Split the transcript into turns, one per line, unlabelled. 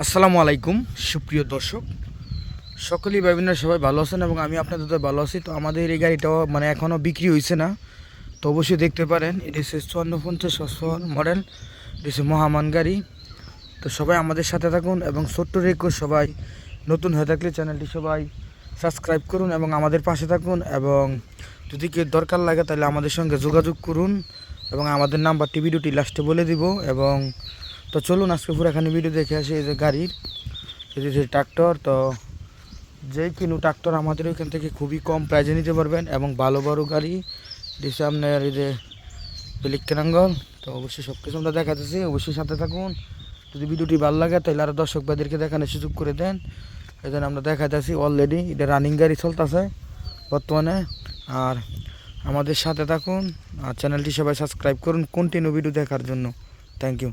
আসসালামু আলাইকুম সুপ্রিয় দর্শক, সকলেই বিভিন্ন সবাই ভালো আছেন এবং আমি আপনাদের তো ভালো আছি। তো আমাদের এই গাড়িটাও এখনও বিক্রি হয়েছে না, তো অবশ্যই দেখতে পারেন। এটি হচ্ছে 5450 মডেল, এটি হচ্ছে মহামান গাড়ি। তো সবাই আমাদের সাথে থাকুন এবং ছোট্ট রিকোয়েস্ট, সবাই নতুন হয়ে থাকলে চ্যানেলটি সবাই সাবস্ক্রাইব করুন এবং আমাদের পাশে থাকুন। এবং যদি কেউ দরকার লাগে তাহলে আমাদের সঙ্গে যোগাযোগ করুন এবং আমাদের নাম্বারটি ভিডিওটি লাস্টে বলে দিব। এবং তো চলুন আজকে পুরোখানি ভিডিও দেখে আসি। এই যে গাড়ির এটি যে ট্রাক্টর, তো যেই কিনু ট্রাক্টর আমাদের ওইখান থেকে খুবই কম প্রাইজে নিতে পারবেন এবং ভালো বড় গাড়ি দিচ্ছে আপনার এই যে বেলিকেনাঙ্গল। তো অবশ্যই সব কিছু আমরা দেখাতেছি, অবশ্যই সাথে থাকুন। যদি ভিডিওটি ভালো লাগে তাহলে আরও দর্শক ভাইদেরকে দেখানোর সুযোগ করে দেন। এই জন্য আমরা দেখাতেছি অলরেডি এটা রানিং গাড়ি চলতেছে বর্তমানে। আর আমাদের সাথে থাকুন আর চ্যানেলটি সবাই সাবস্ক্রাইব করুন কন্টিনিউ ভিডিও দেখার জন্য। Thank you.